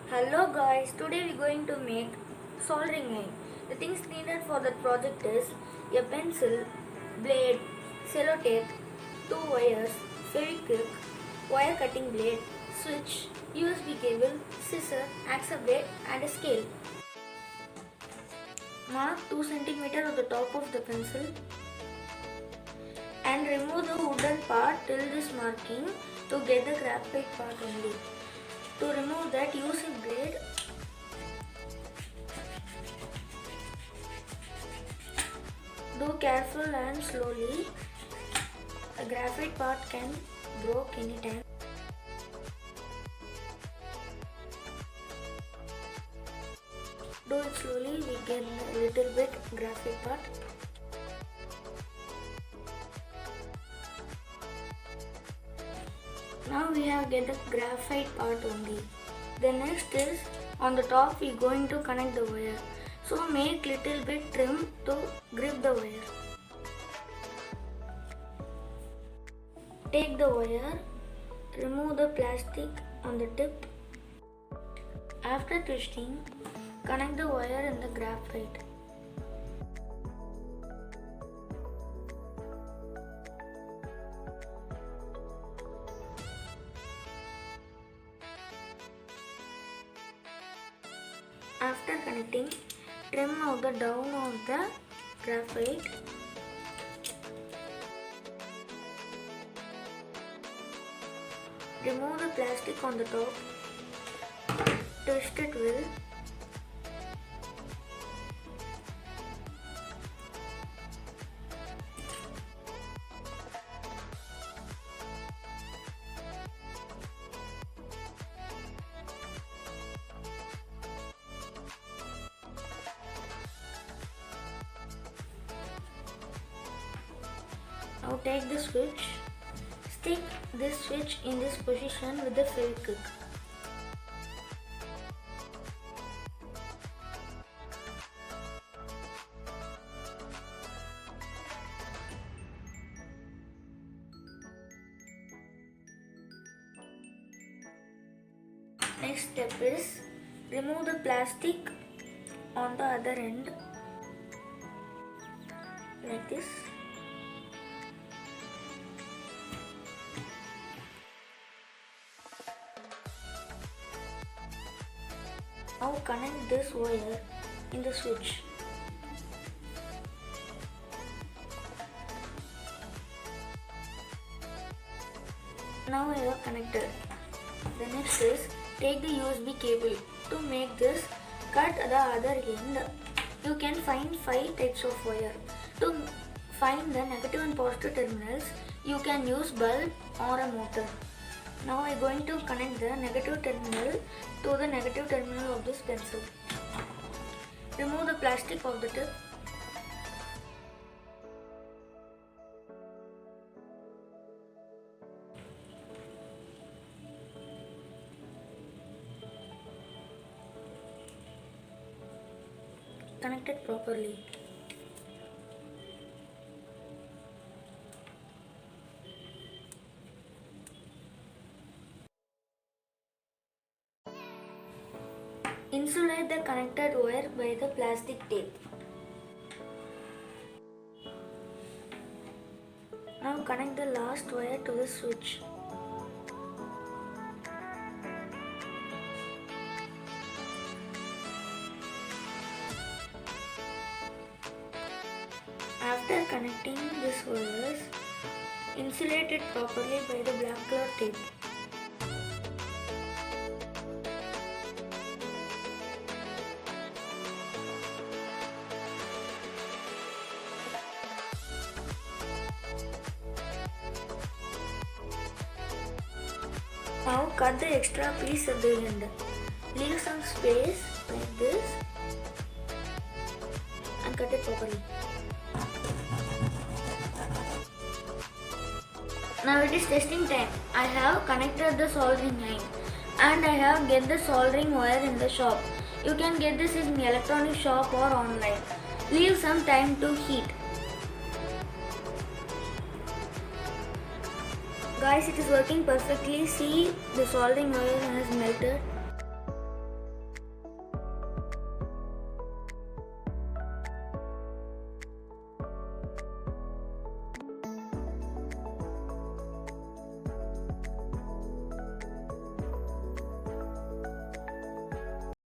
Hello guys, today we are going to make soldering iron. The things needed for that project is a pencil, blade, sellotape, two wires, fevi quik, wire cutting blade, switch, USB cable, scissor, axle blade and a scale. Mark 2 cm of the top of the pencil and remove the wooden part till this marking to get the graphite part only. To remove that, use a blade. Do careful and slowly. The graphite part can break anytime. Do it slowly, we get a little bit graphite part. Now we have get the graphite part only. The next is on the top we going to connect the wire. So make little bit trim to grip the wire. Take the wire, remove the plastic on the tip. After twisting, connect the wire in the graphite. After connecting, trim out the down of the graphite. Remove the plastic on the top. Twist it well. Now take the switch, stick this switch in this position with the fevi quik. Next step is remove the plastic on the other end like this. Now connect this wire in the switch. Now I have connected. The next is take the USB cable. To make this, cut the other end. You can find 5 types of wire. To find the negative and positive terminals, you can use bulb or a motor. Now I am going to connect the negative terminal to the negative terminal of this pencil. Remove the plastic of the tip. Connect it properly. Insulate the connected wire by the plastic tape. Now connect the last wire to the switch. After connecting these wires, insulate it properly by the black color tape. Now cut the extra piece at the end. Leave some space like this and cut it properly. Now it is testing time. I have connected the soldering iron and I have get the soldering wire in the shop. You can get this in electronic shop or online. Leave some time to heat. Guys, it is working perfectly. See, the soldering wire has melted.